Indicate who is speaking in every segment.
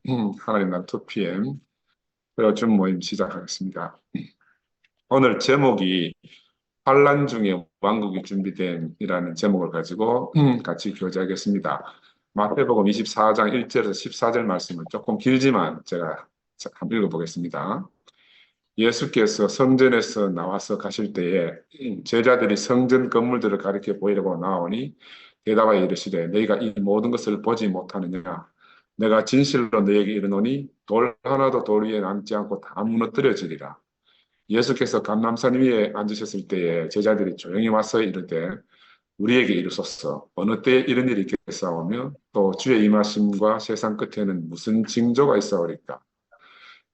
Speaker 1: 하나님 난 2PM 줌 모임 시작하겠습니다. 오늘 제목이 환란 중에 왕국이 준비됨이라는 제목을 가지고 같이 교제하겠습니다. 마태복음 24장 1절에서 14절 말씀을 조금 길지만 제가 한번 읽어보겠습니다. 예수께서 성전에서 나와서 가실 때에 제자들이 성전 건물들을 가리켜 보이려고 나오니 대답하여 이르시되 너희가 이 모든 것을 보지 못하느냐. 내가 진실로 너희에게 이르노니 돌 하나도 돌 위에 남지 않고 다 무너뜨려지리라. 예수께서 감람산 위에 앉으셨을 때에 제자들이 조용히 와서 이르되 우리에게 이르소서 어느 때에 이런 일이 있겠사오며 또 주의 임하심과 세상 끝에는 무슨 징조가 있사오리까.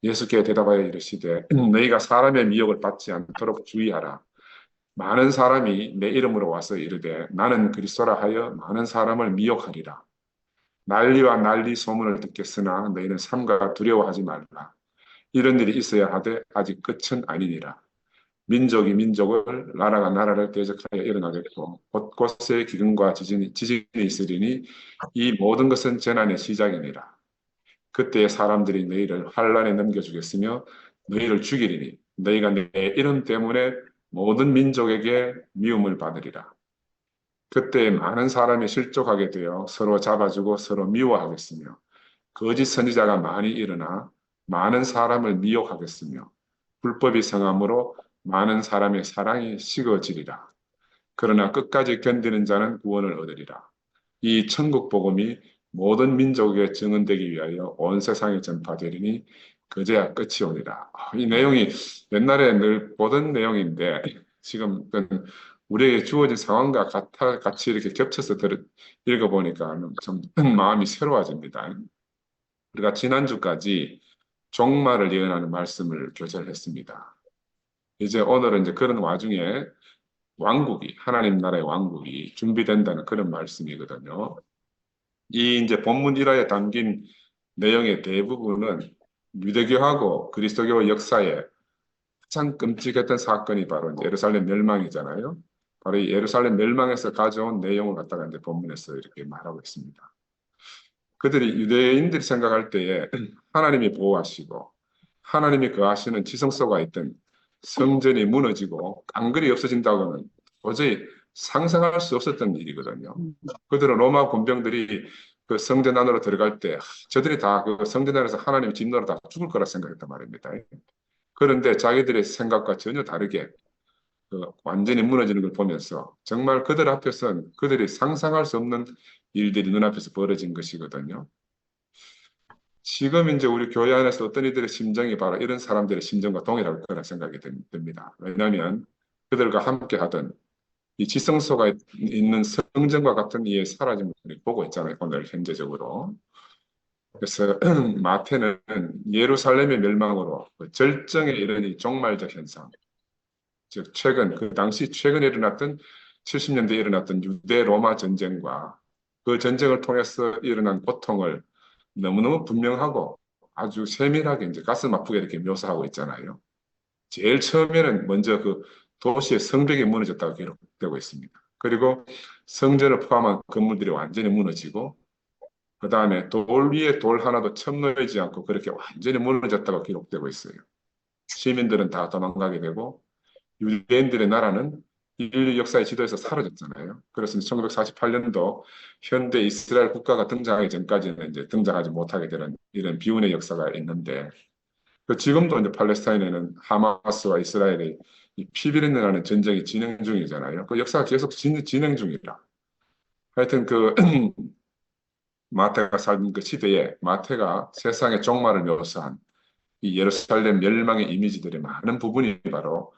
Speaker 1: 예수께 대답하여 이르시되 너희가 사람의 미혹을 받지 않도록 주의하라. 많은 사람이 내 이름으로 와서 이르되 나는 그리스도라 하여 많은 사람을 미혹하리라. 난리와 난리 소문을 듣겠으나 너희는 삼가 두려워하지 말라. 이런 일이 있어야 하되 아직 끝은 아니니라. 민족이 민족을 나라가 나라를 대적하여 일어나겠고 곳곳에 기근과 지진이 있으리니 이 모든 것은 재난의 시작이니라. 그때 사람들이 너희를 환란에 넘겨주겠으며 너희를 죽이리니 너희가 내 이름 때문에 모든 민족에게 미움을 받으리라. 그때 많은 사람이 실족하게 되어 서로 잡아주고 서로 미워하겠으며 거짓 선지자가 많이 일어나 많은 사람을 미혹하겠으며 불법이 성함으로 많은 사람의 사랑이 식어지리라. 그러나 끝까지 견디는 자는 구원을 얻으리라. 이 천국 복음이 모든 민족에게 증언되기 위하여 온 세상에 전파되리니 그제야 끝이 오리라. 이 내용이 옛날에 늘 보던 내용인데 지금 우리에게 주어진 상황과 같이 이렇게 겹쳐서 읽어보니까 좀 마음이 새로워집니다. 우리가 지난주까지 종말을 예언하는 말씀을 교제를 했습니다. 이제 오늘은 이제 그런 와중에 하나님 나라의 왕국이 준비된다는 그런 말씀이거든요. 이 이제 본문 1화에 담긴 내용의 대부분은 유대교하고 그리스도교 역사에 가장 끔찍했던 사건이 바로 이제 예루살렘 멸망이잖아요. 바로 이 예루살렘 멸망에서 가져온 내용을 갖다가 이제 본문에서 이렇게 말하고 있습니다. 유대인들이 생각할 때에 하나님이 보호하시고 하나님이 거하시는 지성소가 있던 성전이 무너지고 깡그리 없어진다고는 도저히 상상할 수 없었던 일이거든요. 그들은 로마 군병들이 그 성전 안으로 들어갈 때 저들이 다 그 성전 안에서 하나님의 진노로 다 죽을 거라 생각했단 말입니다. 그런데 자기들의 생각과 전혀 다르게 그 완전히 무너지는 걸 보면서 정말 그들 앞에서는 그들이 상상할 수 없는 일들이 눈앞에서 벌어진 것이거든요. 지금 이제 우리 교회 안에서 어떤 이들의 심정이 바로 이런 사람들의 심정과 동일할 거라 생각이 듭니다. 왜냐하면 그들과 함께 하던 이 지성소가 있는 성전과 같은 이의 사라짐을 보고 있잖아요. 오늘 현재적으로. 그래서 마태는 예루살렘의 멸망으로 그 절정에 이른 이 종말적 현상, 즉 그 당시 최근에 일어났던 70년대에 일어났던 유대 로마 전쟁과 그 전쟁을 통해서 일어난 고통을 너무너무 분명하고 아주 세밀하게 이제 가슴 아프게 이렇게 묘사하고 있잖아요. 제일 처음에는 먼저 그 도시의 성벽이 무너졌다고 기록되고 있습니다. 그리고 성전을 포함한 건물들이 완전히 무너지고 그 다음에 돌 위에 돌 하나도 첨놓이지 않고 그렇게 완전히 무너졌다고 기록되고 있어요. 시민들은 다 도망가게 되고 유대인들의 나라는 인류 역사의 지도에서 사라졌잖아요. 그래서 1948년도 현대 이스라엘 국가가 등장하기 전까지는 이제 등장하지 못하게 되는 이런 비운의 역사가 있는데 그 지금도 이제 팔레스타인에는 하마스와 이스라엘의 이 피비린내라는 전쟁이 진행 중이잖아요. 그 역사가 계속 진행 중이라. 하여튼 그 마태가 살던 그 시대에 마태가 세상의 종말을 묘사한 이 예루살렘 멸망의 이미지들의 많은 부분이 바로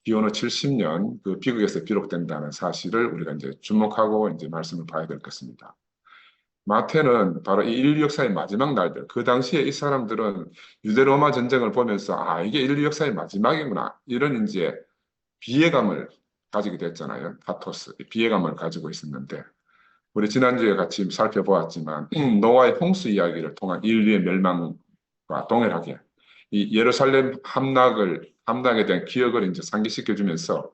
Speaker 1: 기원후 70년 그 비극에서 비록된다는 사실을 우리가 이제 주목하고 이제 말씀을 봐야 될 것입니다. 마태는 바로 이 인류 역사의 마지막 날들, 그 당시에 이 사람들은 유대 로마 전쟁을 보면서 이게 인류 역사의 마지막이구나 이런 이제 비애감을 가지게 됐잖아요. 파토스, 비애감을 가지고 있었는데 우리 지난주에 같이 살펴보았지만 노아의 홍수 이야기를 통한 인류의 멸망과 동일하게 이 예루살렘 함락에 대한 기억을 이제 상기시켜 주면서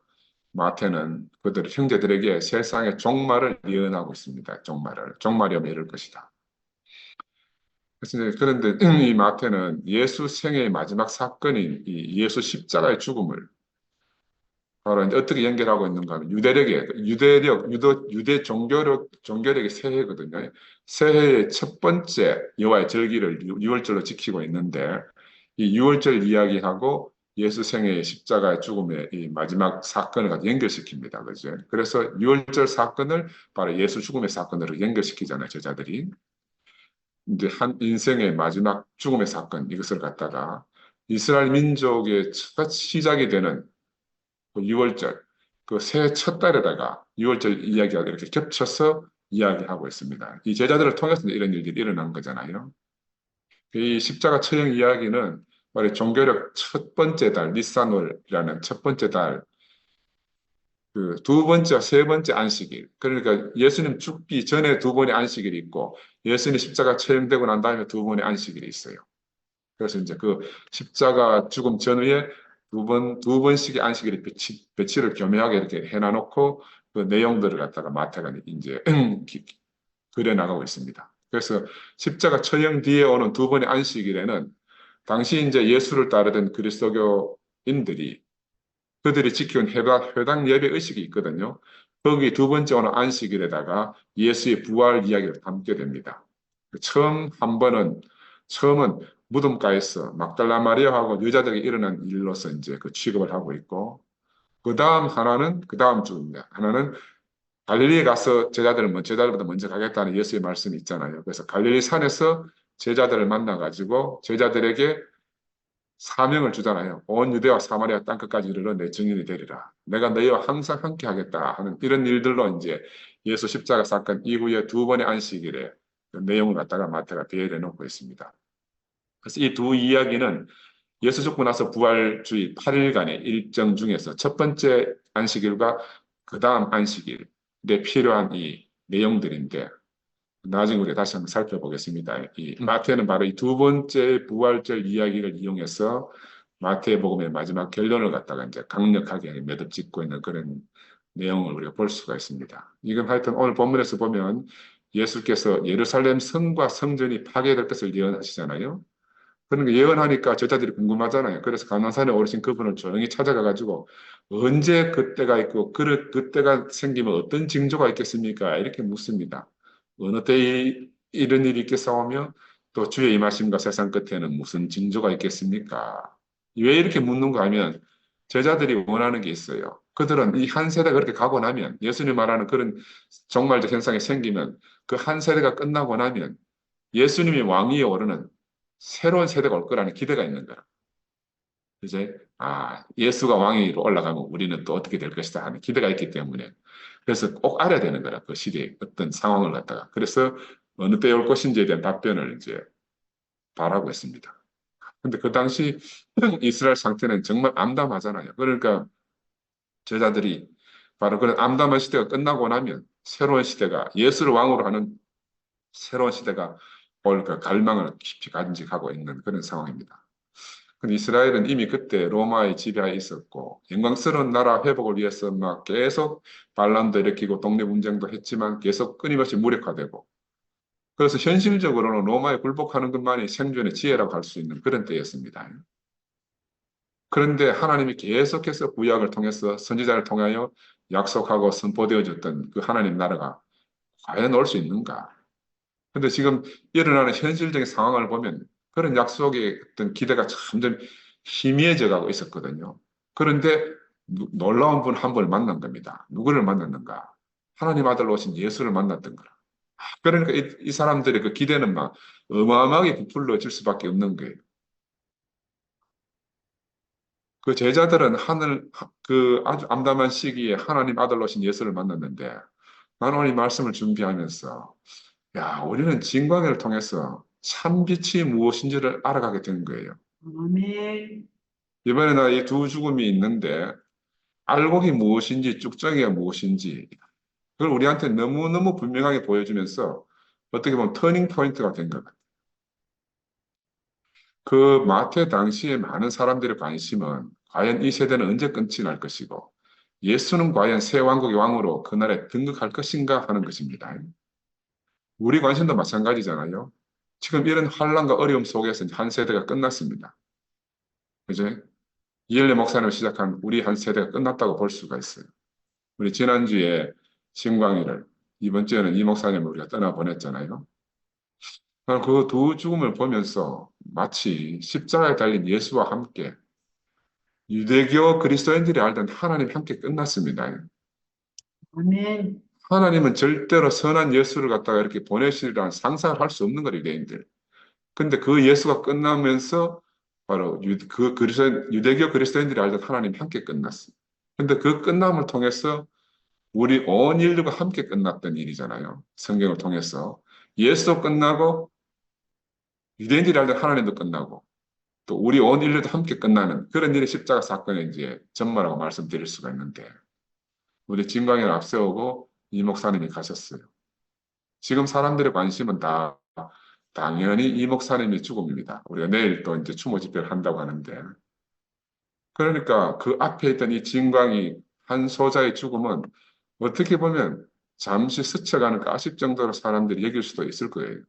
Speaker 1: 마태는 그들 형제들에게 세상의 종말을 예언하고 있습니다. 종말이 오면 이럴 것이다. 그런데 이 마태는 예수 생애의 마지막 사건인 이 예수 십자가의 죽음을 바로 이제 어떻게 연결하고 있는가 하면 유대 종교력의 새해거든요. 새해의 첫 번째 여호와의 절기를 유월절로 지키고 있는데 이 유월절 이야기하고 예수 생애의 십자가의 죽음의 이 마지막 사건을 같이 연결시킵니다. 그죠? 그래서 유월절 사건을 바로 예수 죽음의 사건으로 연결시키잖아요, 제자들이. 이제 한 인생의 마지막 죽음의 사건 이것을 갖다가 이스라엘 민족의 첫 시작이 되는 그 6월절 그 새해 첫 달에다가 6월절 이야기가 이렇게 겹쳐서 이야기하고 있습니다. 이 제자들을 통해서 이런 일들이 일어난 거잖아요. 이 십자가 처형 이야기는 바로 종교력 첫 번째 달 니산월이라는 첫 번째 달 그 두 번째, 세 번째 안식일. 그러니까 예수님 죽기 전에 두 번의 안식일이 있고 예수님 십자가 처형되고 난 다음에 두 번의 안식일이 있어요. 그래서 이제 그 십자가 죽음 전후에 두 번씩의 안식일의 배치를 교묘하게 이렇게 해놔놓고 그 내용들을 갖다가 마태가 이제 그려나가고 있습니다. 그래서 십자가 처형 뒤에 오는 두 번의 안식일에는 당시 이제 예수를 따르던 그리스도교인들이 그들이 지켜온 회당 예배 의식이 있거든요. 거기 두 번째 오는 안식일에다가 예수의 부활 이야기를 담게 됩니다. 처음은 무덤가에서 막달라 마리아하고 여자들에게 일어난 일로서 이제 그 취급을 하고 있고, 그 다음 주입니다. 하나는 갈릴리에 가서 제자들보다 먼저 가겠다는 예수의 말씀이 있잖아요. 그래서 갈릴리 산에서 제자들을 만나가지고 제자들에게 사명을 주잖아요. 온 유대와 사마리아 땅끝까지 이르러 내 증인이 되리라. 내가 너희와 항상 함께 하겠다 하는 이런 일들로 이제 예수 십자가 사건 이후에 두 번의 안식일에 그 내용을 갖다가 마태가 배열해 놓고 있습니다. 그래서 이 두 이야기는 예수 죽고 나서 부활주의 8일간의 일정 중에서 첫 번째 안식일과 그 다음 안식일에 필요한 이 내용들인데 나중에 우리 다시 한번 살펴보겠습니다. 이 마태는 바로 이 두 번째 부활절 이야기를 이용해서 마태복음의 마지막 결론을 갖다가 이제 강력하게 매듭 짓고 있는 그런 내용을 우리가 볼 수가 있습니다. 이건 하여튼 오늘 본문에서 보면 예수께서 예루살렘 성과 성전이 파괴될 것을 예언하시잖아요. 그런 거 예언하니까 저자들이 궁금하잖아요. 그래서 가나산에 오르신 그분을 조용히 찾아가가지고 언제 그때가 있고 그때가 생기면 어떤 징조가 있겠습니까? 이렇게 묻습니다. 어느 때에 이런 일이 있겠사오며 또 주의 임하심과 세상 끝에는 무슨 징조가 있겠습니까? 왜 이렇게 묻는가 하면 제자들이 원하는 게 있어요. 그들은 이 한 세대가 그렇게 가고 나면 예수님 말하는 그런 종말적 현상이 생기면 그 한 세대가 끝나고 나면 예수님이 왕위에 오르는 새로운 세대가 올 거라는 기대가 있는 거야. 이제 예수가 왕위로 올라가면 우리는 또 어떻게 될 것이다 하는 기대가 있기 때문에 그래서 꼭 알아야 되는 거라 그 시대의 어떤 상황을 갖다가 그래서 어느 때에 올 것인지에 대한 답변을 이제 바라고 있습니다. 근데 그 당시 이스라엘 상태는 정말 암담하잖아요. 그러니까 제자들이 바로 그런 암담한 시대가 끝나고 나면 새로운 시대가 예수를 왕으로 하는 새로운 시대가 올 그 갈망을 깊이 간직하고 있는 그런 상황입니다. 근데 이스라엘은 이미 그때 로마의 지배하에 있었고 영광스러운 나라 회복을 위해서 막 계속 반란도 일으키고 독립운동도 했지만 계속 끊임없이 무력화되고 그래서 현실적으로는 로마에 굴복하는 것만이 생존의 지혜라고 할 수 있는 그런 때였습니다. 그런데 하나님이 계속해서 구약을 통해서 선지자를 통하여 약속하고 선포되어졌던 그 하나님 나라가 과연 올 수 있는가? 근데 지금 일어나는 현실적인 상황을 보면 그런 약속의 어떤 기대가 점점 희미해져 가고 있었거든요. 그런데 놀라운 분 한 분을 만난 겁니다. 누구를 만났는가? 하나님 아들로 오신 예수를 만났던 거라. 그러니까 이 사람들의 그 기대는 막 어마어마하게 부풀려질 수밖에 없는 거예요. 그 제자들은 그 아주 암담한 시기에 하나님 아들로 오신 예수를 만났는데 나는 오늘 이 말씀을 준비하면서 야, 우리는 진광을 통해서 참 빛이 무엇인지를 알아가게 된 거예요.
Speaker 2: 아멘.
Speaker 1: 이번에 나 이 두 죽음이 있는데 알곡이 무엇인지 쭉정이가 무엇인지 그걸 우리한테 너무너무 분명하게 보여주면서 어떻게 보면 터닝 포인트가 된 것 같아요. 그 마태 당시에 많은 사람들의 관심은 과연 이 세대는 언제 끝이 날 것이고 예수는 과연 새 왕국의 왕으로 그날에 등극할 것인가 하는 것입니다. 우리 관심도 마찬가지잖아요. 지금 이런 환란과 어려움 속에서 이제 한 세대가 끝났습니다. 이제 이엘레 목사님 시작한 우리 한 세대가 끝났다고 볼 수가 있어요. 우리 지난주에 신광일을, 이번 주에는 이 목사님을 우리가 떠나보냈잖아요. 그 두 죽음을 보면서 마치 십자가에 달린 예수와 함께 유대교 그리스도인들이 알던 하나님 함께 끝났습니다.
Speaker 2: 아멘.
Speaker 1: 하나님은 절대로 선한 예수를 갖다가 이렇게 보내시리라는 상상을 할 수 없는 거예요, 유대인들. 근데 그 예수가 끝나면서 바로 유대교 그리스도인들이 알던 하나님 함께 끝났어요. 근데 그 끝남을 통해서 우리 온 인류가 함께 끝났던 일이잖아요. 성경을 통해서. 예수도 끝나고 유대인들이 알던 하나님도 끝나고 또 우리 온 인류도 함께 끝나는 그런 일이 십자가 사건의 이제 전말라고 말씀드릴 수가 있는데 우리 진광을 앞세우고 이 목사님이 가셨어요. 지금 사람들의 관심은 다 당연히 이 목사님의 죽음입니다. 우리가 내일 또 이제 추모 집회를 한다고 하는데 그러니까 그 앞에 있던 이 진광이 한 소자의 죽음은 어떻게 보면 잠시 스쳐가는 가십 정도로 사람들이 여길 수도 있을 거예요.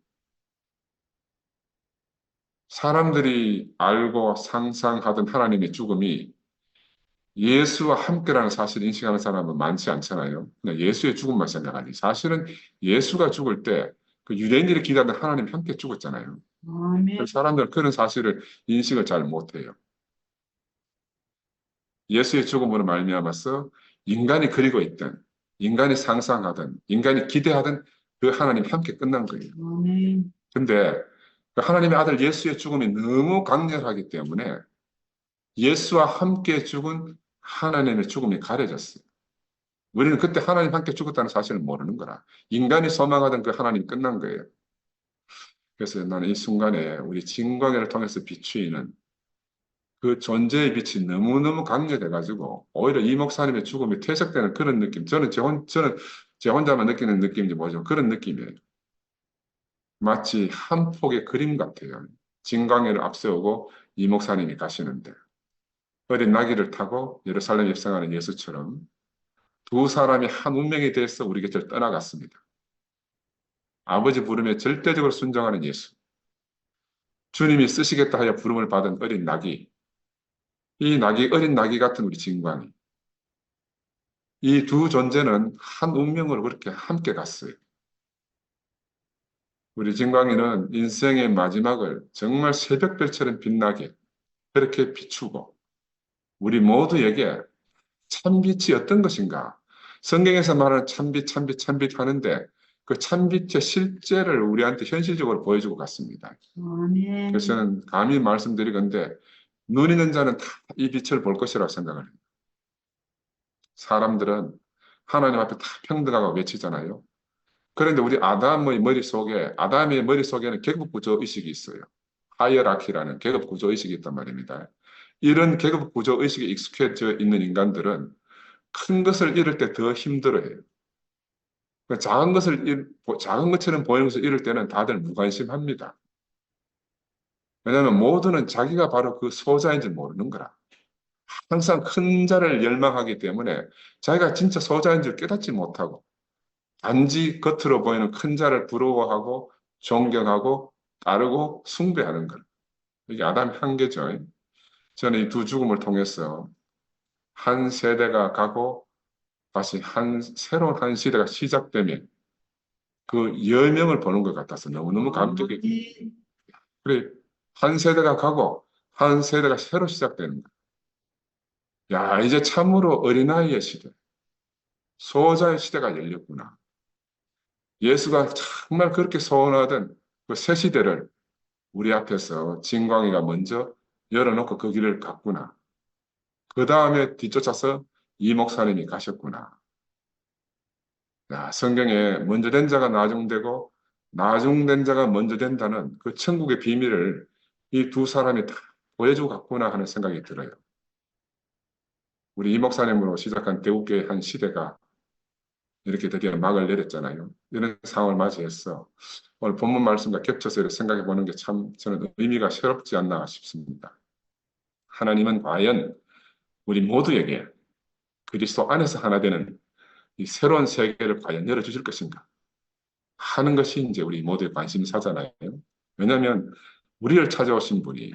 Speaker 1: 사람들이 알고 상상하던 하나님의 죽음이 예수와 함께라는 사실을 인식하는 사람은 많지 않잖아요. 그냥 예수의 죽음만 생각하니. 사실은 예수가 죽을 때 그 유대인들이 기다리던 하나님이 함께 죽었잖아요.
Speaker 2: 아멘.
Speaker 1: 사람들은 그런 사실을 인식을 잘 못해요. 예수의 죽음으로 말미암아서 인간이 그리고 있던, 인간이 상상하던, 인간이 기대하던 그 하나님 함께 끝난 거예요.
Speaker 2: 아멘.
Speaker 1: 근데 그 하나님의 아들 예수의 죽음이 너무 강렬하기 때문에 예수와 함께 죽은 하나님의 죽음이 가려졌어요. 우리는 그때 하나님 함께 죽었다는 사실을 모르는 거라. 인간이 소망하던 그 하나님이 끝난 거예요. 그래서 나는 이 순간에 우리 진광회를 통해서 비추이는 그 존재의 빛이 너무너무 강렬해가지고 오히려 이 목사님의 죽음이 퇴색되는 그런 느낌. 저는 제 혼자만 느끼는 느낌인지 뭐죠. 그런 느낌이에요. 마치 한 폭의 그림 같아요. 진광회를 앞세우고 이 목사님이 가시는데 어린 나귀를 타고 예루살렘 입성하는 예수처럼 두 사람이 한 운명이 돼서 우리 곁을 떠나갔습니다. 아버지 부름에 절대적으로 순종하는 예수. 주님이 쓰시겠다 하여 부름을 받은 어린 나귀. 어린 나귀 같은 우리 진광이. 이 두 존재는 한 운명으로 그렇게 함께 갔어요. 우리 진광이는 인생의 마지막을 정말 새벽별처럼 빛나게 그렇게 비추고 우리 모두에게 참빛이 어떤 것인가? 성경에서 말하는 참빛, 참빛, 참빛 하는데 그 참빛의 실제를 우리한테 현실적으로 보여주고 갔습니다.
Speaker 2: 아멘.
Speaker 1: 그래서 저는 감히 말씀드리건대 눈 있는 자는 다 이 빛을 볼 것이라고 생각을 해요. 사람들은 하나님 앞에 다 평등하고 외치잖아요. 그런데 우리 아담의 머릿속에는 계급 구조 의식이 있어요. 하이어라키라는 계급 구조 의식이 있단 말입니다. 이런 계급 구조 의식에 익숙해져 있는 인간들은 큰 것을 잃을 때 더 힘들어해요. 작은 것처럼 보이는 것을 잃을 때는 다들 무관심합니다. 왜냐하면 모두는 자기가 바로 그 소자인지 모르는 거라. 항상 큰 자를 열망하기 때문에 자기가 진짜 소자인 줄 깨닫지 못하고 단지 겉으로 보이는 큰 자를 부러워하고 존경하고 따르고 숭배하는 것. 이게 아담의 한계죠. 저는 이 두 죽음을 통해서 한 세대가 가고 다시 새로운 한 시대가 시작되면 그 열명을 보는 것 같아서 너무너무 감격이.
Speaker 2: 아멘.
Speaker 1: 그래, 한 세대가 가고 한 세대가 새로 시작되는 거. 야, 이제 참으로 어린아이의 시대, 소자의 시대가 열렸구나. 예수가 정말 그렇게 소원하던 그 새 시대를 우리 앞에서 진광이가 먼저 열어놓고 그 길을 갔구나. 그 다음에 뒤쫓아서 이 목사님이 가셨구나. 야, 성경에 먼저 된 자가 나중되고 나중된 자가 먼저 된다는 그 천국의 비밀을 이 두 사람이 다 보여주고 갔구나 하는 생각이 들어요. 우리 이 목사님으로 시작한 대국교의 한 시대가 이렇게 드디어 막을 내렸잖아요. 이런 상황을 맞이해서 오늘 본문 말씀과 겹쳐서 이렇게 생각해 보는 게 참 저는 의미가 새롭지 않나 싶습니다. 하나님은 과연 우리 모두에게 그리스도 안에서 하나 되는 이 새로운 세계를 과연 열어주실 것인가 하는 것이 이제 우리 모두의 관심사잖아요. 왜냐하면 우리를 찾아오신 분이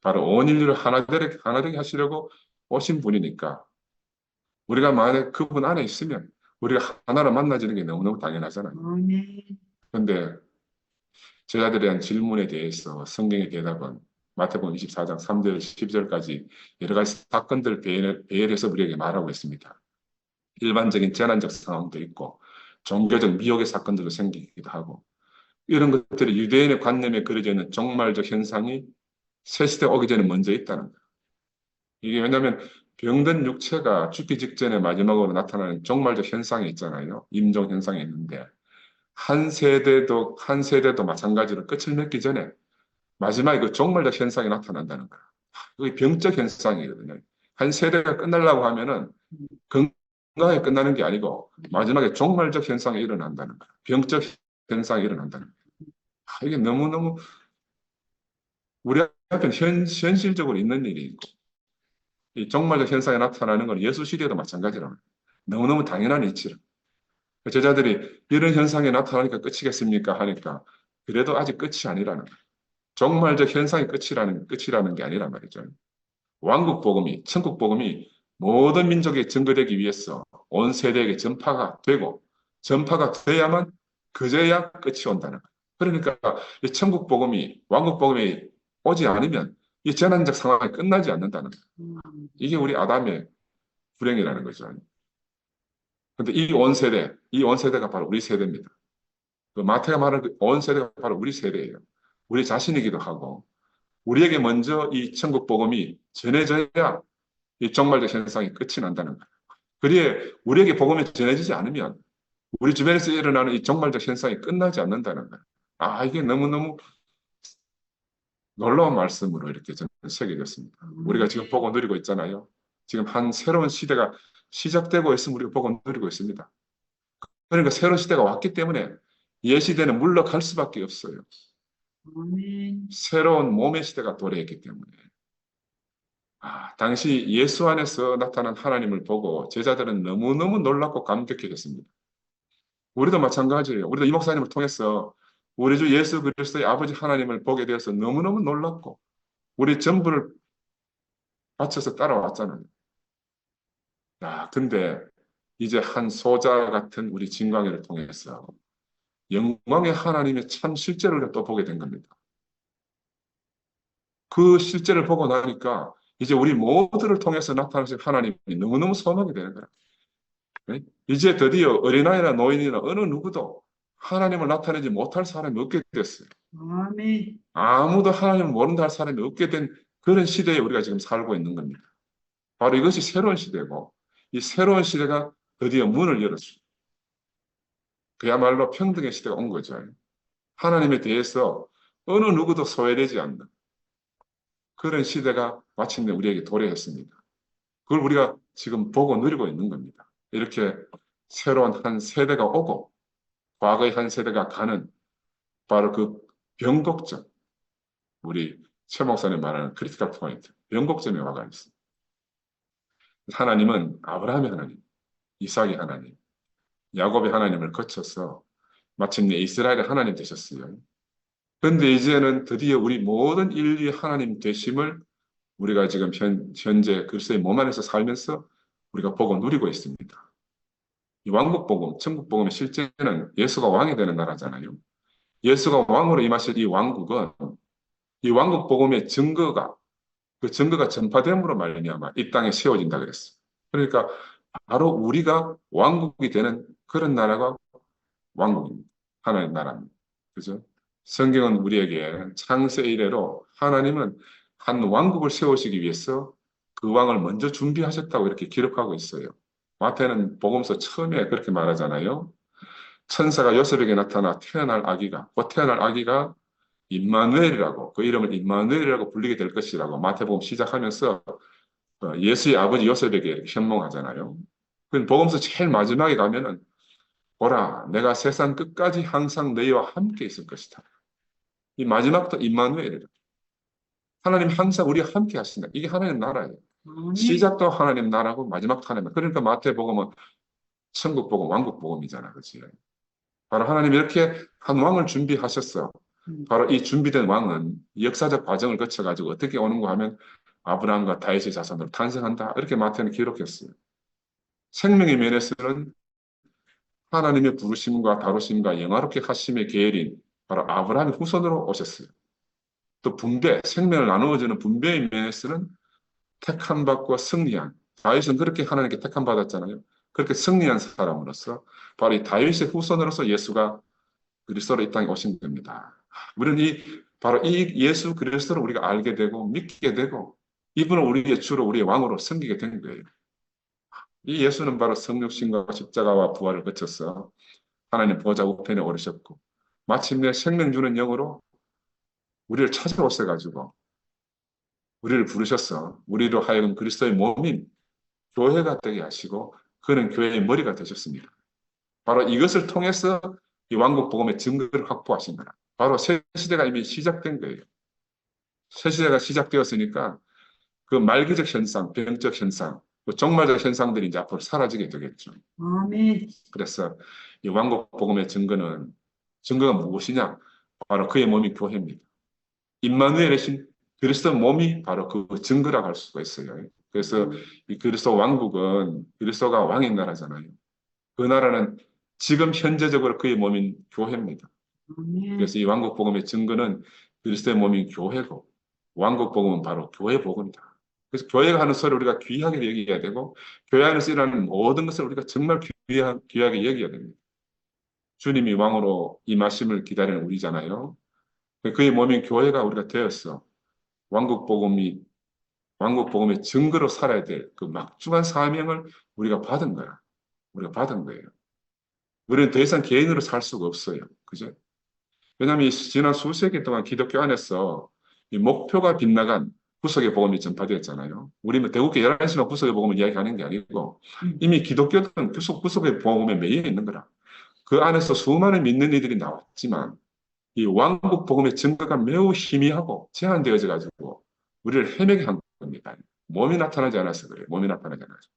Speaker 1: 바로 온 인류를 하나 되게 하시려고 오신 분이니까 우리가 만약 그분 안에 있으면 우리가 하나로 만나지는 게 너무너무 당연하잖아요.
Speaker 2: 아멘.
Speaker 1: 그런데 제자들에 대한 질문에 대해서 성경의 대답은 마태복음 24장 3절, 10절까지 여러 가지 사건들을 배열해서 우리에게 말하고 있습니다. 일반적인 재난적 상황도 있고 종교적 미혹의 사건들도 생기기도 하고 이런 것들이 유대인의 관념에 그려져 있는 종말적 현상이 새 시대 오기 전에 먼저 있다는 거예요. 이게 왜냐하면 병든 육체가 죽기 직전에 마지막으로 나타나는 종말적 현상이 있잖아요. 임종 현상이 있는데 한 세대도 마찬가지로 끝을 맺기 전에 마지막에 그 종말적 현상이 나타난다는 거예요. 그게 병적 현상이거든요. 한 세대가 끝나려고 하면은 건강에 끝나는 게 아니고 마지막에 종말적 현상이 일어난다는 거예요. 병적 현상이 일어난다는 거예요. 이게 너무너무 우리 앞에 현실적으로 있는 일이고 이 종말적 현상이 나타나는 건 예수 시대도 마찬가지라는 거예요. 너무너무 당연한 이치라. 제자들이 이런 현상이 나타나니까 끝이겠습니까? 하니까 그래도 아직 끝이 아니라는 거예요. 종말적 현상이 끝이라는 게 아니란 말이죠. 왕국 복음이, 천국 복음이 모든 민족에 증거되기 위해서 온 세대에게 전파가 돼야만 그제야 끝이 온다는 거예요. 그러니까 이 천국 복음이, 왕국 복음이 오지 않으면 이 재난적 상황이 끝나지 않는다는 거예요. 이게 우리 아담의 불행이라는 거죠. 근데 이 온 세대가 바로 우리 세대입니다. 그 마태가 말하는 그온 세대가 바로 우리 세대예요. 우리 자신이기도 하고, 우리에게 먼저 이 천국 복음이 전해져야 이 종말적 현상이 끝이 난다는 거예요. 그리에 우리에게 복음이 전해지지 않으면 우리 주변에서 일어나는 이 종말적 현상이 끝나지 않는다는 거예요. 아, 이게 너무너무 놀라운 말씀으로 이렇게 저는 새겨졌습니다. 우리가 지금 보고 누리고 있잖아요. 지금 한 새로운 시대가 시작되고 있으면 우리가 보고 누리고 있습니다. 그러니까 새로운 시대가 왔기 때문에 옛 시대는 물러갈 수밖에 없어요.
Speaker 2: 아멘.
Speaker 1: 새로운 몸의 시대가 도래했기 때문에. 당시 예수 안에서 나타난 하나님을 보고 제자들은 너무너무 놀랍고 감격해졌습니다. 우리도 마찬가지예요. 우리도 이 목사님을 통해서 우리 주 예수 그리스도의 아버지 하나님을 보게 되어서 너무너무 놀랍고 우리 전부를 바쳐서 따라왔잖아요. 근데 이제 한 소자 같은 우리 진광이를 통해서 영광의 하나님의 참 실제를 또 보게 된 겁니다. 그 실제를 보고 나니까 이제 우리 모두를 통해서 나타나신 하나님이 너무너무 소망이 되는 거예요. 네? 이제 드디어 어린아이나 노인이나 어느 누구도 하나님을 나타내지 못할 사람이 없게 됐어요.
Speaker 2: 아멘.
Speaker 1: 아무도 하나님을 모른다 할 사람이 없게 된 그런 시대에 우리가 지금 살고 있는 겁니다. 바로 이것이 새로운 시대고 이 새로운 시대가 드디어 문을 열었습니다. 그야말로 평등의 시대가 온 거죠. 하나님에 대해서 어느 누구도 소외되지 않는 그런 시대가 마침내 우리에게 도래했습니다. 그걸 우리가 지금 보고 누리고 있는 겁니다. 이렇게 새로운 한 세대가 오고 과거의 한 세대가 가는 바로 그 변곡점, 우리 최 목사님 말하는 크리티컬 포인트, 변곡점에 와가 있습니다. 하나님은 아브라함의 하나님, 이삭의 하나님, 야곱의 하나님을 거쳐서 마침내 이스라엘의 하나님 되셨어요. 그런데 이제는 드디어 우리 모든 인류의 하나님 되심을 우리가 지금 현재 그리스도의 몸 안에서 살면서 우리가 보고 누리고 있습니다. 이 왕국복음, 천국복음의 실제는 예수가 왕이 되는 나라잖아요. 예수가 왕으로 임하실 이 왕국은 이 왕국복음의 그 증거가 전파됨으로 말미암아 이 땅에 세워진다 그랬어요. 그러니까 바로 우리가 왕국이 되는 그런 나라가 왕국입니다. 하나님 나라입니다. 그죠? 성경은 우리에게 창세 이래로 하나님은 한 왕국을 세우시기 위해서 그 왕을 먼저 준비하셨다고 이렇게 기록하고 있어요. 마태는 복음서 처음에 그렇게 말하잖아요. 천사가 요셉에게 나타나 태어날 아기가 임마누엘이라고, 그 이름을 임마누엘이라고 불리게 될 것이라고 마태복음 시작하면서 예수의 아버지 요셉에게 현몽하잖아요. 그 복음서 제일 마지막에 가면은 보라, 내가 세상 끝까지 항상 너희와 함께 있을 것이다. 이 마지막도 임마누엘이다. 하나님 항상 우리와 함께 하신다. 이게 하나님 나라예요.
Speaker 2: 아멘.
Speaker 1: 시작도 하나님 나라고 마지막도 하나님. 그러니까 마태복음은 천국복음, 왕국복음이잖아. 그렇지? 바로 하나님이 이렇게 한 왕을 준비하셨어. 바로 이 준비된 왕은 역사적 과정을 거쳐가지고 어떻게 오는가 하면 아브라함과 다윗의 자손으로 탄생한다. 이렇게 마태는 기록했어요. 생명의 면에서는 하나님의 부르심과 다루심과 영화롭게 하심의 계열인 바로 아브라함의 후손으로 오셨어요. 또 분배, 생명을 나누어주는 분배의 면에서는 택함 받고 승리한, 다윗은 그렇게 하나님께 택함 받았잖아요. 그렇게 승리한 사람으로서 바로 이 다윗의 후손으로서 예수가 그리스도로 이 땅에 오신 겁니다. 우리는 바로 이 예수 그리스도를 우리가 알게 되고 믿게 되고 이분을 우리의 주로 우리의 왕으로 섬기게 된 거예요. 이 예수는 바로 성육신과 십자가와 부활을 거쳐서 하나님 보좌 우편에 오르셨고 마침내 생명 주는 영으로 우리를 찾아오셔가지고 우리를 부르셔서 우리로 하여금 그리스도의 몸인 교회가 되게 하시고 그는 교회의 머리가 되셨습니다. 바로 이것을 통해서 이 왕국 복음의 증거를 확보하신 거라. 바로 새 시대가 이미 시작된 거예요. 새 시대가 시작되었으니까 그 말기적 현상, 병적 현상, 그 종말적 현상들이 이제 앞으로 사라지게 되겠죠.
Speaker 2: 아멘.
Speaker 1: 그래서 이 왕국 복음의 증거가 무엇이냐? 바로 그의 몸이 교회입니다. 임마누엘의 신 그리스도 몸이 바로 그 증거라고 할 수가 있어요. 그래서 이 그리스도 왕국은 그리스도가 왕인 나라잖아요. 그 나라는 지금 현재적으로 그의 몸인 교회입니다.
Speaker 2: 아멘.
Speaker 1: 그래서 이 왕국 복음의 증거는 그리스도의 몸인 교회고 왕국 복음은 바로 교회 복음이다. 그래서 교회가 하는 소리 우리가 귀하게 여겨야 되고 교회 안에서 일어나는 모든 것을 우리가 정말 귀하게 여겨야 됩니다. 주님이 왕으로 임하심을 기다리는 우리잖아요. 그의 몸인 교회가 우리가 되었어. 왕국 복음이 왕국 복음의 증거로 살아야 될 그 막중한 사명을 우리가 받은 거야. 우리가 받은 거예요. 우리는 더 이상 개인으로 살 수가 없어요. 그죠? 왜냐하면 지난 수세기 동안 기독교 안에서 이 목표가 빗나간 구속의 복음이 전파되었잖아요. 우리는 대국교 11시만 구속의 복음을 이야기하는 게 아니고 이미 기독교는 구속의 복음에 매여 있는 거라. 그 안에서 수많은 믿는 이들이 나왔지만 이 왕국 복음의 증거가 매우 희미하고 제한되어져 가지고 우리를 헤매게 한 겁니다. 몸이 나타나지 않아서 그래요. 몸이 나타나지 않아서.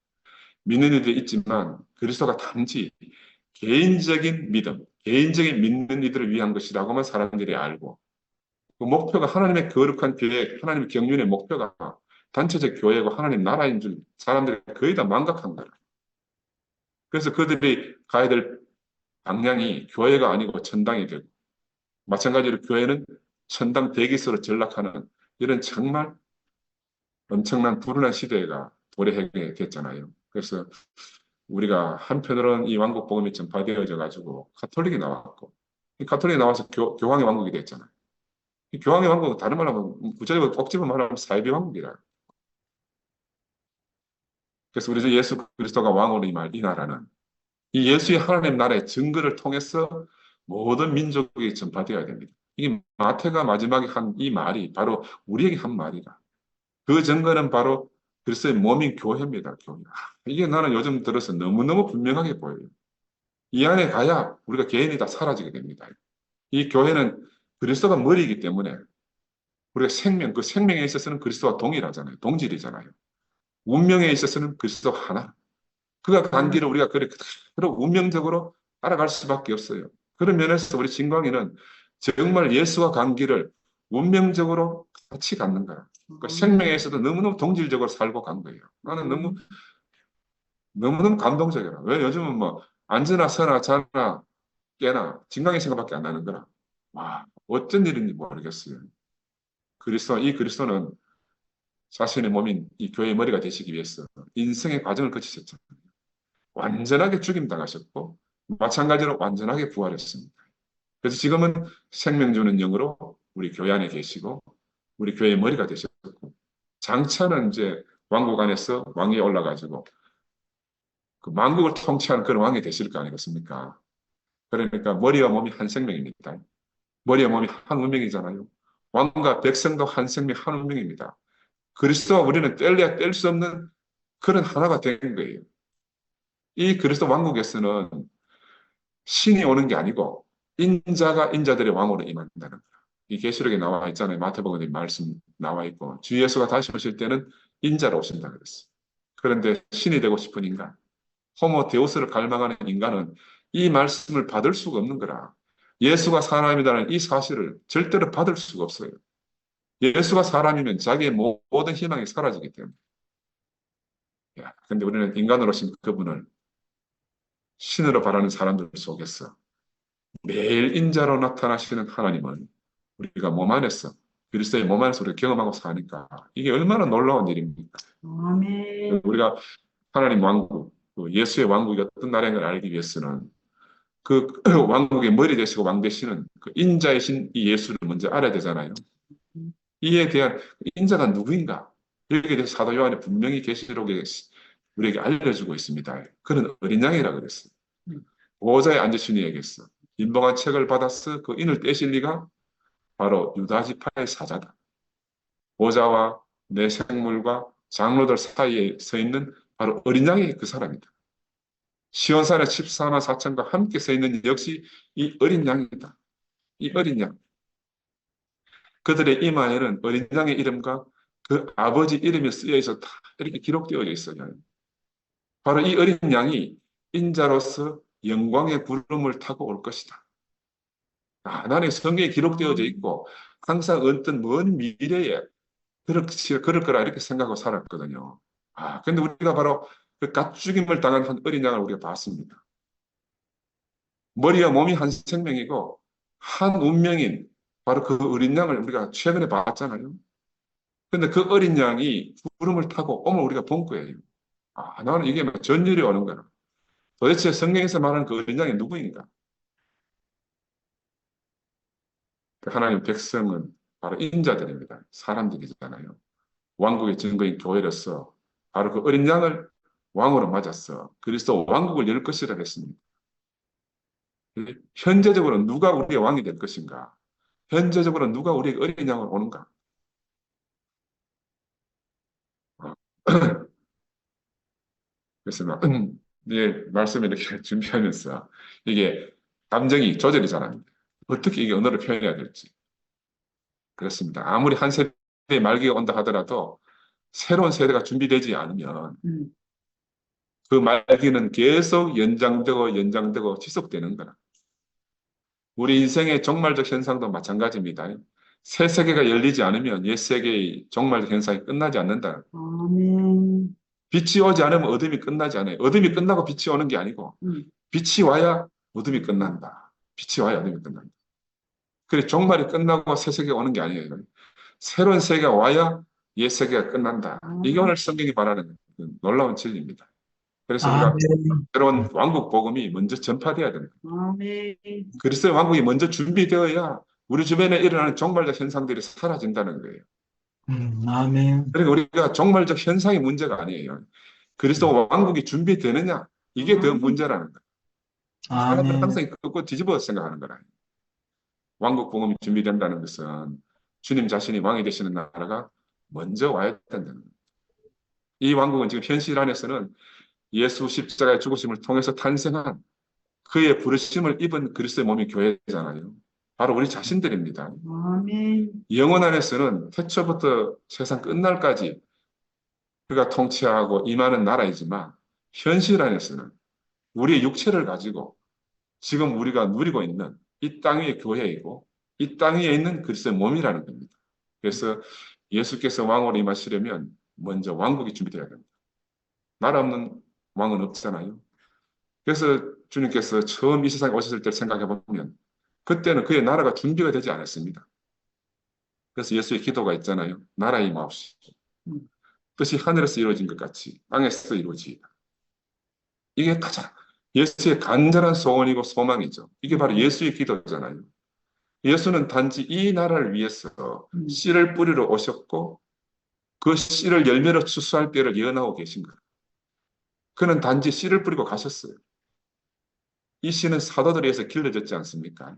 Speaker 1: 믿는 이들이 있지만 그리스도가 단지 개인적인 믿음, 개인적인 믿는 이들을 위한 것이라고만 사람들이 알고 그 목표가 하나님의 거룩한 계획, 하나님의 경륜의 목표가 단체적 교회고 하나님 나라인 줄 사람들이 거의 다 망각한 거예요. 그래서 그들이 가야 될 방향이 교회가 아니고 천당이 되고 마찬가지로 교회는 천당 대기소로 전락하는 이런 정말 엄청난 불운한 시대가 도래하게 됐잖아요. 그래서 우리가 한편으로는 이 왕국 복음이 전파되어져 가지고 가톨릭이 나왔고 이 가톨릭이 나와서 교황의 왕국이 됐잖아요. 이 교황의 왕국은 다른 말로 하면 구체적으로 꼭 집어 말하면 사이비 왕국이라. 그래서 우리 주 예수 그리스도가 왕으로 임할 이 나라는 이 예수의 하나님 나라의 증거를 통해서 모든 민족이 전파되어야 됩니다. 이 마태가 마지막에 한 이 말이 바로 우리에게 한 말이다. 그 증거는 바로 그리스도의 몸인 교회입니다. 교회. 이게 나는 요즘 들어서 너무너무 분명하게 보여요. 이 안에 가야 우리가 개인이 다 사라지게 됩니다. 이 교회는 그리스도가 머리이기 때문에 우리가 그 생명에 있어서는 그리스도와 동일하잖아요. 동질이잖아요. 운명에 있어서는 그리스도 하나. 그가 간 길을 우리가 그대로 운명적으로 따라갈 수밖에 없어요. 그런 면에서 우리 진광이는 정말 예수가 간 길을 운명적으로 같이 갖는 거야. 그 생명에 있어도 너무너무 동질적으로 살고 간 거예요. 나는 너무너무 감동적이라. 왜 요즘은 뭐 앉으나 서나 자나 깨나 진광이 생각밖에 안 나는 거라. 와, 어쩐 일인지 모르겠어요. 이 그리스도는 자신의 몸인 이 교회의 머리가 되시기 위해서 인생의 과정을 거치셨잖아요. 완전하게 죽임당하셨고 마찬가지로 완전하게 부활했습니다. 그래서 지금은 생명 주는 영으로 우리 교회 안에 계시고 우리 교회의 머리가 되셨고 장차는 이제 왕국 안에서 왕위에 올라가지고 그 만국을 통치하는 그런 왕이 되실 거 아니겠습니까? 그러니까 머리와 몸이 한 생명입니다. 머리와 몸이 한 운명이잖아요. 왕과 백성도 한 생명, 한 운명입니다. 그리스도와 우리는 뗄래야 뗄 수 없는 그런 하나가 된 거예요. 이 그리스도 왕국에서는 신이 오는 게 아니고 인자가 인자들의 왕으로 임한다는 거예요. 이 계시록에 나와 있잖아요. 마태복음에 말씀 나와 있고 주 예수가 다시 오실 때는 인자로 오신다 그랬어요. 그런데 신이 되고 싶은 인간, 호모 데우스를 갈망하는 인간은 이 말씀을 받을 수가 없는 거라. 예수가 사람이라는 이 사실을 절대로 받을 수가 없어요. 예수가 사람이면 자기의 모든 희망이 사라지기 때문에. 근데 우리는 인간으로 오신 그분을 신으로 바라는 사람들 속에서 매일 인자로 나타나시는 하나님은 우리가 몸 안에서, 그리스도의 몸 안에서 우리가 경험하고 사니까 이게 얼마나 놀라운 일입니까?
Speaker 2: 아멘.
Speaker 1: 우리가 하나님 왕국, 그 예수의 왕국이 어떤 나라인 걸 알기 위해서는 그 왕국의 머리 되시고 왕 되시는 그 인자이신 이 예수를 먼저 알아야 되잖아요. 이에 대한 인자가 누구인가? 여기에 대해서 사도 요한이 분명히 계시록에 우리에게 알려주고 있습니다. 그는 어린 양이라 그랬어요. 보호자에 앉으신 이에게서 인봉한 책을 받았어 그 인을 떼실 리가 바로 유다 지파의 사자다. 보호자와 내 생물과 장로들 사이에 서 있는 바로 어린 양이 그 사람이다. 시온산의 14만 4천과 함께 서 있는 역시 이 어린 양이다. 이 어린 양. 그들의 이마에는 어린 양의 이름과 그 아버지 이름이 쓰여 있어 다 이렇게 기록되어 있어요. 바로 이 어린 양이 인자로서 영광의 구름을 타고 올 것이다. 나는 성경에 기록되어져 있고 항상 어떤 먼 미래에 그럴 거라 이렇게 생각하고 살았거든요. 근데 우리가 바로 그 갓죽임을 당한 한 어린 양을 우리가 봤습니다. 머리와 몸이 한 생명이고 한 운명인 바로 그 어린 양을 우리가 최근에 봤잖아요. 근데 그 어린 양이 구름을 타고 오면 우리가 본 거예요. 나는 이게 막 전율이 오는 거야. 도대체 성경에서 말하는 그 어린 양이 누구인가? 그 하나님 백성은 바로 인자들입니다. 사람들이잖아요. 왕국의 증거인 교회로서 바로 그 어린 양을 왕으로 맞았어. 그리스도 왕국을 열 것이라 했습니다. 현재적으로 누가 우리의 왕이 될 것인가? 현재적으로 누가 우리의 어린 양을 오는가? 어, 그래서 막, 말씀을 이렇게 준비하면서 이게 감정이 조절이 잘 안 됩니다. 어떻게 이게 언어를 표현해야 될지. 그렇습니다. 아무리 한 세대의 말기가 온다 하더라도 새로운 세대가 준비되지 않으면 그 말기는 계속 연장되고 지속되는 거라. 우리 인생의 종말적 현상도 마찬가지입니다. 새 세계가 열리지 않으면 옛 세계의 종말적 현상이 끝나지 않는다.
Speaker 2: 아멘.
Speaker 1: 빛이 오지 않으면 어둠이 끝나지 않아요. 어둠이 끝나고 빛이 오는 게 아니고 빛이 와야 어둠이 끝난다. 빛이 와야 어둠이 끝난다. 그래 종말이 끝나고 새 세계가 오는 게 아니에요. 새로운 세계가 와야 옛 세계가 끝난다. 이게 오늘 성경이 말하는 놀라운 진리입니다. 그래서 우리가
Speaker 3: 아멘.
Speaker 1: 새로운 왕국 복음이 먼저 전파돼야 됩니다.
Speaker 2: 아멘.
Speaker 1: 그리스도의 왕국이 먼저 준비되어야 우리 주변에 일어나는 종말적 현상들이 사라진다는 거예요.
Speaker 3: 아멘.
Speaker 1: 그러니까 우리가 종말적 현상이 문제가 아니에요. 그리스도 왕국이 준비되느냐 이게 더 문제라는 거예요. 사람들은
Speaker 3: 아멘.
Speaker 1: 항상 그거 뒤집어 생각하는 거라. 왕국 복음이 준비된다는 것은 주님 자신이 왕이 되시는 나라가 먼저 와야 된다는 거예요. 이 왕국은 지금 현실 안에서는 예수 십자가의 죽으심을 통해서 탄생한 그의 부르심을 입은 그리스도의 몸이 교회잖아요. 바로 우리 자신들입니다.
Speaker 2: 아멘.
Speaker 1: 영혼 안에서는 태초부터 세상 끝날까지 그가 통치하고 임하는 나라이지만 현실 안에서는 우리의 육체를 가지고 지금 우리가 누리고 있는 이 땅 위의 교회이고 이 땅 위에 있는 그리스도의 몸이라는 겁니다. 그래서 예수께서 왕으로 임하시려면 먼저 왕국이 준비되어야 됩니다. 나라 없는 왕은 없잖아요. 그래서 주님께서 처음 이 세상에 오셨을 때 생각해 보면 그때는 그의 나라가 준비가 되지 않았습니다. 그래서 예수의 기도가 있잖아요. 나라 임하옵시고 뜻이 하늘에서 이루어진 것 같이 땅에서 이루어지이다. 이게 가장 예수의 간절한 소원이고 소망이죠. 이게 바로 예수의 기도잖아요. 예수는 단지 이 나라를 위해서 씨를 뿌리러 오셨고 그 씨를 열매로 추수할 때를 예언하고 계신 거예요. 그는 단지 씨를 뿌리고 가셨어요. 이 씨는 사도들에 의해서 길러졌지 않습니까?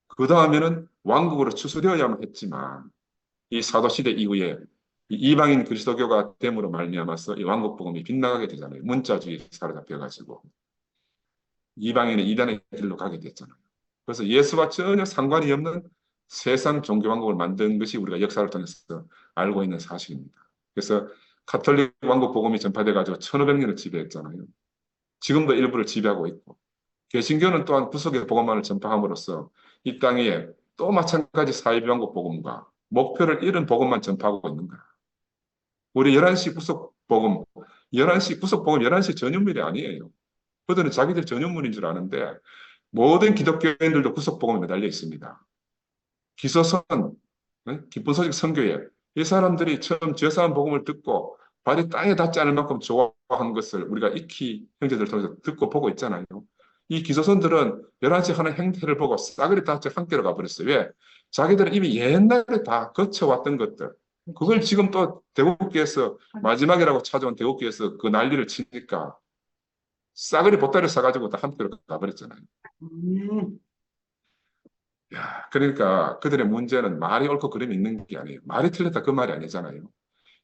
Speaker 1: 그 다음에는 왕국으로 추수되어야만 했지만 이 사도시대 이후에 이 이방인 그리스도교가 됨으로 말미암아서 이 왕국 복음이 빗나가게 되잖아요. 문자주의 사로잡혀가지고 이방인의 이단의 길로 가게 됐잖아요. 그래서 예수와 전혀 상관이 없는 세상 종교 왕국을 만든 것이 우리가 역사를 통해서 알고 있는 사실입니다. 그래서 가톨릭 왕국 복음이 전파돼가지고 1500년을 지배했잖아요. 지금도 일부를 지배하고 있고 개신교는 또한 구속의 복음만을 전파함으로써 이 땅에 또 마찬가지 사회비왕국 복음과 목표를 잃은 복음만 전파하고 있는 거야. 우리 11시 구속 복음, 11시 구속 복음 11시 전유물이 아니에요. 그들은 자기들 전유물인 줄 아는데 모든 기독교인들도 구속 복음에 매달려 있습니다. 기소선, 기쁜 소식 선교회, 이 사람들이 처음 죄사한 복음을 듣고 발이 땅에 닿지 않을 만큼 좋아한 것을 우리가 익히 형제들 통해서 듣고 보고 있잖아요. 이 기소선들은 11시 하는 행태를 보고 싸그리 다 함께로 가버렸어요. 왜? 자기들은 이미 옛날에 다 거쳐왔던 것들, 그걸 지금 또 대국교에서 마지막이라고 찾아온 대국교에서 그 난리를 치니까 싸그리 보따리 싸가지고 다 함께로 가버렸잖아요.
Speaker 2: 아멘.
Speaker 1: 야, 그러니까 그들의 문제는 말이 옳고 그름이 있는 게 아니에요. 말이 틀렸다 그 말이 아니잖아요.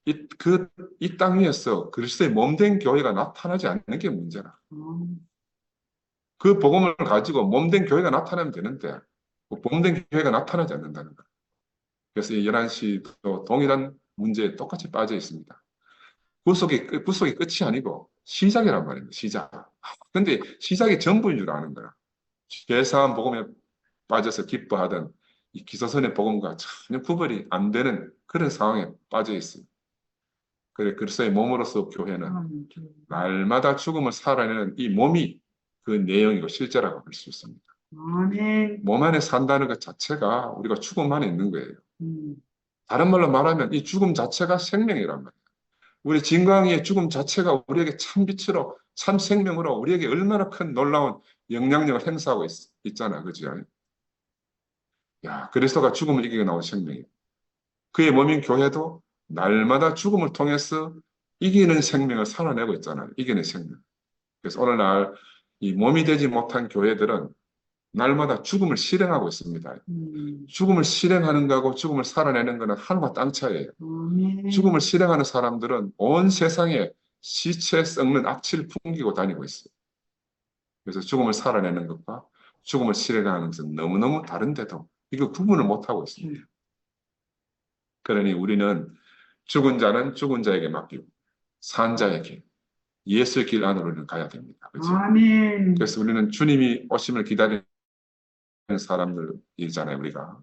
Speaker 1: 이 땅 위에서 그리스도의 몸된 교회가 나타나지 않는 게 문제라. 그 복음을 가지고 몸된 교회가 나타나면 되는데, 그 몸된 교회가 나타나지 않는다는 거예요. 그래서 이 11시도 동일한 문제에 똑같이 빠져 있습니다. 구속이 끝이 아니고 시작이란 말입니다. 시작. 근데 시작이 전부인 줄 아는 거야. 죄사한 복음에 빠져서 기뻐하던 이 기사선의 복음과 전혀 구별이 안 되는 그런 상황에 빠져 있어요. 그래, 그리스도의 몸으로서 교회는 날마다 죽음을 살아내는 이 몸이 그 내용이고 실제라고 볼 수 있습니다.
Speaker 2: 아멘.
Speaker 1: 몸 안에 산다는 것 자체가 우리가 죽음 안에 있는 거예요.
Speaker 2: 음.
Speaker 1: 다른 말로 말하면 이 죽음 자체가 생명이란 말이에요. 우리 진광이의 죽음 자체가 우리에게 참 빛으로, 참 생명으로 우리에게 얼마나 큰 놀라운 영향력을 행사하고 있잖아. 그죠? 야, 그리스도가 죽음을 이기고 나온 생명이에요. 그의 몸인 교회도 날마다 죽음을 통해서 이기는 생명을 살아내고 있잖아요. 이기는 생명. 그래서 오늘날 이 몸이 되지 못한 교회들은 날마다 죽음을 실행하고 있습니다. 죽음을 실행하는 거하고 죽음을 살아내는 거는 하늘과 땅 차이예요.
Speaker 2: 아멘.
Speaker 1: 죽음을 실행하는 사람들은 온 세상에 시체 썩는 악취를 풍기고 다니고 있어요. 그래서 죽음을 살아내는 것과 죽음을 실행하는 것은 너무너무 다른데도 이거 구분을 못하고 있습니다. 그러니 우리는 죽은 자는 죽은 자에게 맡기고 산 자에게 예수의 길 안으로는 가야 됩니다. 그렇죠?
Speaker 2: 아멘.
Speaker 1: 그래서 우리는 주님이 오심을 기다리는 사람들이잖아요, 우리가.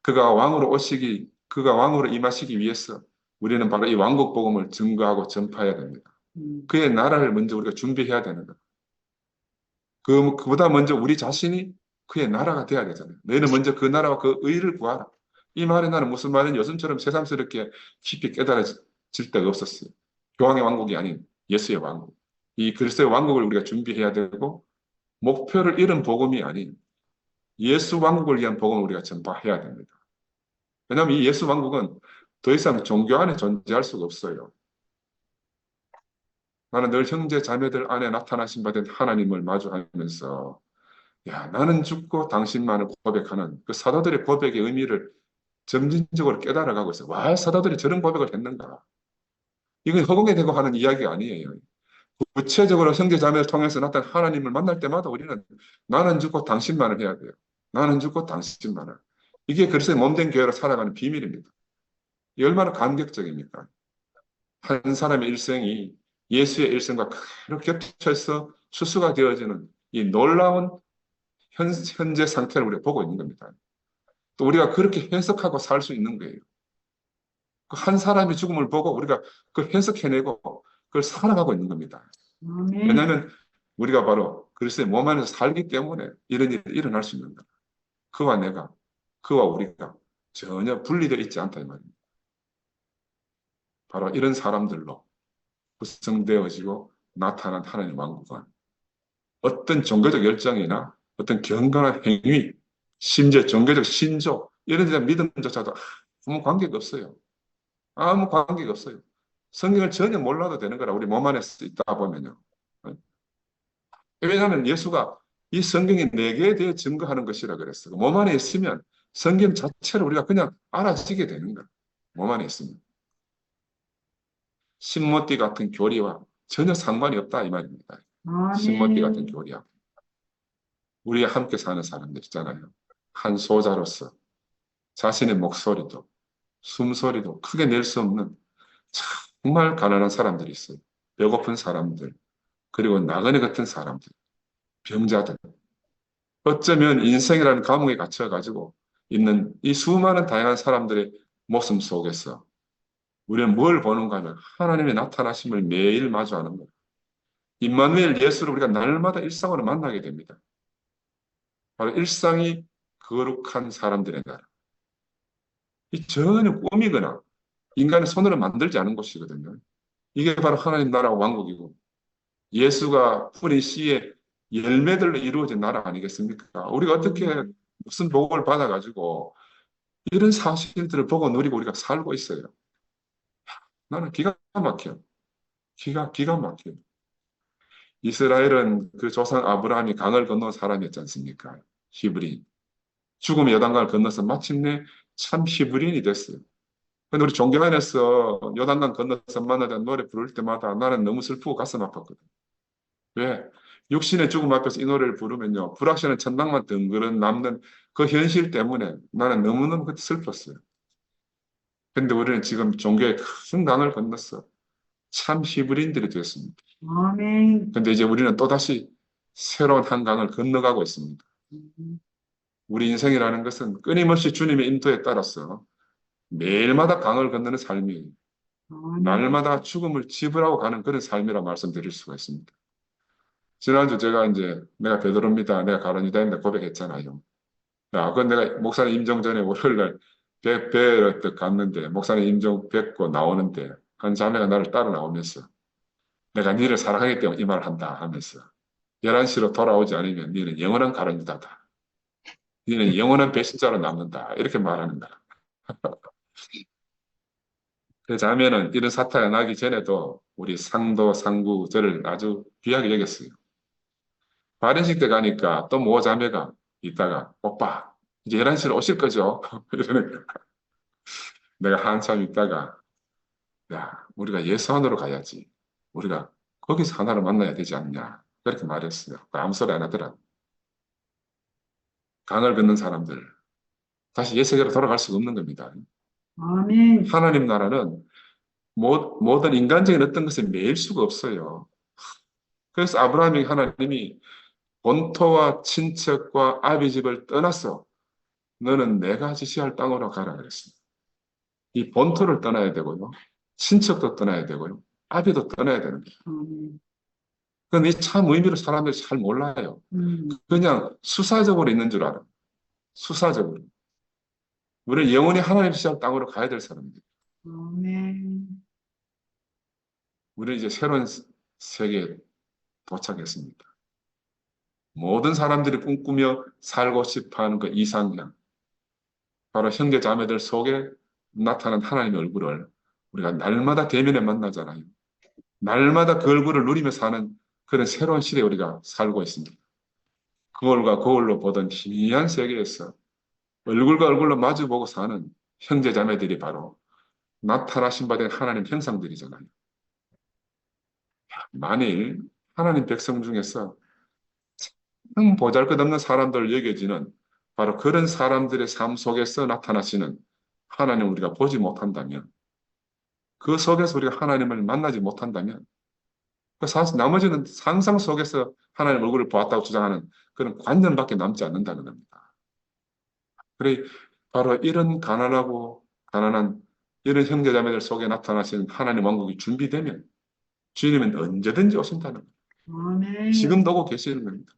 Speaker 1: 그가 왕으로 임하시기 위해서 우리는 바로 이 왕국 복음을 증거하고 전파해야 됩니다. 그의 나라를 먼저 우리가 준비해야 되는 거예요. 그보다 먼저 우리 자신이 그의 나라가 돼야 되잖아요. 너희는 먼저 그 나라와 그 의를 구하라. 이 말에 나는 무슨 말은 요즘처럼 새삼스럽게 깊이 깨달아질 데가 없었어요. 교황의 왕국이 아닌 예수의 왕국. 이 그리스도의 왕국을 우리가 준비해야 되고 목표를 잃은 복음이 아닌 예수 왕국을 위한 복음을 우리가 전파해야 됩니다. 왜냐하면 이 예수 왕국은 더 이상 종교 안에 존재할 수가 없어요. 나는 늘 형제 자매들 안에 나타나신 바 된 하나님을 마주하면서 야, 나는 죽고 당신만을 고백하는 그 사도들의 고백의 의미를 점진적으로 깨달아가고 있어요. 와, 사도들이 저런 고백을 했는가? 이건 허공에 대고 하는 이야기가 아니에요. 구체적으로 형제 자매를 통해서 나타난 하나님을 만날 때마다 우리는 나는 죽고 당신만을 해야 돼요. 나는 죽고 당신만을. 이게 그리스도의 몸된 교회로 살아가는 비밀입니다. 이 얼마나 감격적입니까? 한 사람의 일생이 예수의 일생과 그렇게 겹쳐서 추수가 되어지는 이 놀라운 현재 상태를 우리가 보고 있는 겁니다. 또 우리가 그렇게 해석하고 살 수 있는 거예요. 그 한 사람의 죽음을 보고 우리가 그걸 해석해내고 그걸 살아가고 있는 겁니다.
Speaker 2: 아멘.
Speaker 1: 왜냐하면 우리가 바로 그리스도의 몸 안에서 살기 때문에 이런 일이 일어날 수 있는 거예요. 그와 내가, 그와 우리가 전혀 분리되어 있지 않다 이 말입니다. 바로 이런 사람들로 구성되어지고 나타난 하나님의 왕국은 어떤 종교적 열정이나 어떤 경건한 행위, 심지어 종교적 신조 이런 데 대한 믿음조차도 아무 관계가 없어요. 아무 관계가 없어요. 성경을 전혀 몰라도 되는 거라 우리 몸 안에 있다 보면요. 왜냐하면 예수가 이 성경이 내게 대해 증거하는 것이라 그랬어요. 몸 안에 있으면 성경 자체를 우리가 그냥 알아지게 되는 거예요. 몸 안에 있으면. 신모띠 같은 교리와 전혀 상관이 없다 이 말입니다. 신모띠 같은
Speaker 2: 아멘.
Speaker 1: 교리하고. 우리와 함께 사는 사람들 있잖아요. 한 소자로서 자신의 목소리도 숨소리도 크게 낼 수 없는 정말 가난한 사람들이 있어요. 배고픈 사람들, 그리고 나그네 같은 사람들, 병자들. 어쩌면 인생이라는 감옥에 갇혀가지고 있는 이 수많은 다양한 사람들의 모습 속에서 우리는 뭘 보는가 하면 하나님의 나타나심을 매일 마주하는 거예요. 임마누엘 예수를 우리가 날마다 일상으로 만나게 됩니다. 바로 일상이 거룩한 사람들의 나라. 이 전혀 꿈이거나 인간의 손으로 만들지 않은 곳이거든요. 이게 바로 하나님 나라 왕국이고 예수가 뿌린 씨의 열매들로 이루어진 나라 아니겠습니까? 우리가 어떻게 무슨 복을 받아가지고 이런 사실들을 보고 누리고 우리가 살고 있어요. 나는 기가 막혀요. 기가 막혀요. 이스라엘은 그 조상 아브라함이 강을 건너온 사람이었지 않습니까? 히브리인. 죽음의 요단강을 건너서 마침내 참 히브리인이 됐어요. 근데 우리 종교 안에서 요단강 건너서 만나자는 노래 부를 때마다 나는 너무 슬프고 가슴 아팠거든. 왜? 육신의 죽음 앞에서 이 노래를 부르면요. 불확실한 천당만 덩그런 남는 그 현실 때문에 나는 너무너무 그때 슬펐어요. 근데 우리는 지금 종교의 큰 강을 건넜어. 참 히브리인들이 됐습니다.
Speaker 2: 아멘.
Speaker 1: 근데 이제 우리는 또다시 새로운 한 강을 건너가고 있습니다. 우리 인생이라는 것은 끊임없이 주님의 인도에 따라서 매일마다 강을 건너는 삶이에요.
Speaker 2: 아멘.
Speaker 1: 날마다 죽음을 지불하고 가는 그런 삶이라 말씀드릴 수가 있습니다. 지난주 제가 이제 내가 베드로입니다. 내가 가론유다입니다. 고백했잖아요. 그건 내가 목사님 임종 전에 월요일 날 뵈러 갔는데 목사님 임종 뵙고 나오는데 한 자매가 나를 따라 나오면서 내가 니를 사랑하기 때문에 이 말을 한다 하면서 11시로 돌아오지 않으면 니는 영원한 가론유다다. 니는 영원한 배신자로 남는다. 이렇게 말하는 거야. 그 자매는 이런 사태가 나기 전에도 우리 상도, 상구, 저를 아주 귀하게 여겼어요. 발인식 때 가니까 또 모 자매가 있다가 오빠 이제 11시로 오실 거죠? 이러니까 내가 한참 있다가 야 우리가 예수안으로 가야지. 우리가 거기서 하나를 만나야 되지 않냐. 그렇게 말했어요. 아무 소리 안 하더라. 강을 걷는 사람들 다시 옛세계로 돌아갈 수가 없는 겁니다.
Speaker 2: 아멘.
Speaker 1: 하나님 나라는 모든 인간적인 어떤 것을 매일 수가 없어요. 그래서 아브라함이 하나님이 본토와 친척과 아비 집을 떠나서 너는 내가 지시할 땅으로 가라 그랬습니다. 이 본토를 떠나야 되고요. 친척도 떠나야 되고요. 아비도 떠나야 되는 거예요.
Speaker 2: 아멘.
Speaker 1: 그런데 이 참 의미를 사람들이 잘 몰라요. 그냥 수사적으로 있는 줄 알아요. 수사적으로. 우리는 영원히 하나님 지시할 땅으로 가야 될 사람입니다.
Speaker 2: 아멘.
Speaker 1: 우리는 이제 새로운 세계에 도착했습니다. 모든 사람들이 꿈꾸며 살고 싶어하는 그 이상향. 바로 형제 자매들 속에 나타난 하나님의 얼굴을 우리가 날마다 대면에 만나잖아요. 날마다 그 얼굴을 누리며 사는 그런 새로운 시대에 우리가 살고 있습니다. 거울과 거울로 보던 희미한 세계에서 얼굴과 얼굴로 마주보고 사는 형제 자매들이 바로 나타나신 바 된 하나님 형상들이잖아요. 만일 하나님 백성 중에서 참 보잘것없는 사람들 여겨지는 바로 그런 사람들의 삶 속에서 나타나시는 하나님을 우리가 보지 못한다면 그 속에서 우리가 하나님을 만나지 못한다면 그 사실 나머지는 상상 속에서 하나님 얼굴을 보았다고 주장하는 그런 관념밖에 남지 않는다는 겁니다. 그래 바로 이런 가난하고 가난한 이런 형제자매들 속에 나타나시는 하나님 왕국이 준비되면 주님은 언제든지 오신다는 거예요.
Speaker 2: 아멘.
Speaker 1: 지금도 오고 계시는 겁니다.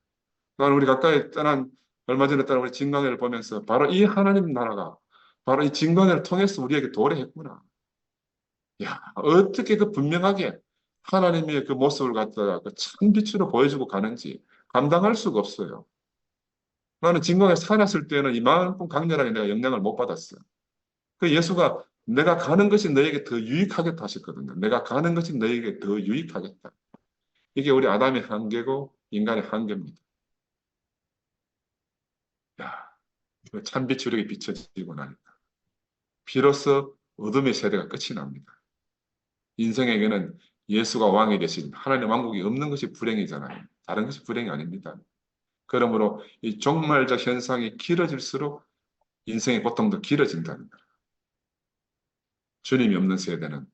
Speaker 1: 나는 우리 가까이 떠난 얼마 전에 떠난 우리 진광회를 보면서 바로 이 하나님 나라가 바로 이 진광회를 통해서 우리에게 도래했구나. 야, 어떻게 그 분명하게 하나님의 그 모습을 갖다가 그 찬빛으로 보여주고 가는지 감당할 수가 없어요. 나는 진광에 살았을 때는 이만큼 강렬하게 내가 영향을 못 받았어요. 그 예수가 내가 가는 것이 너에게 더 유익하겠다 하셨거든요. 내가 가는 것이 너에게 더 유익하겠다. 이게 우리 아담의 한계고 인간의 한계입니다. 야, 그 찬빛이 우리에게 비춰지고 나니까 비로소 어둠의 세대가 끝이 납니다. 인생에게는 예수가 왕이 되신 하나님 왕국이 없는 것이 불행이잖아요. 다른 것이 불행이 아닙니다. 그러므로 이 종말적 현상이 길어질수록 인생의 고통도 길어진다는 거예요. 주님이 없는 세대는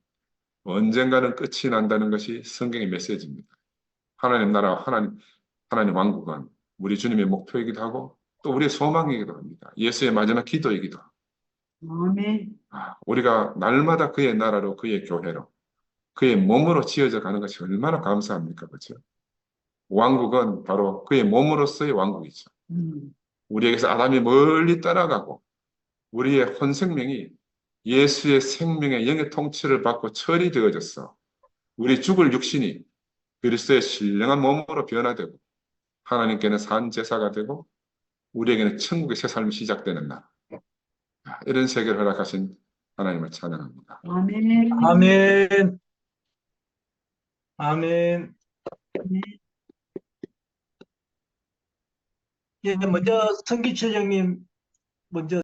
Speaker 1: 언젠가는 끝이 난다는 것이 성경의 메시지입니다. 하나님 나라와 하나님 왕국은 우리 주님의 목표이기도 하고 또 우리의 소망이기도 합니다. 예수의 마지막 기도이기도 하고
Speaker 2: 아멘.
Speaker 1: 우리가 날마다 그의 나라로 그의 교회로 그의 몸으로 지어져 가는 것이 얼마나 감사합니까? 그렇죠? 왕국은 바로 그의 몸으로서의 왕국이죠. 우리에게서 아담이 멀리 떠나가고 우리의 혼 생명이 예수의 생명의 영의 통치를 받고 철이 되어졌어. 우리 죽을 육신이 그리스도의 신령한 몸으로 변화되고 하나님께는 산 제사가 되고 우리에게는 천국의 새 삶이 시작되는 날. 이런 세계를 허락하신 하나님을 찬양합니다.
Speaker 2: 아멘.
Speaker 3: 아멘. 아멘. 예, 먼저 성기철 형님 먼저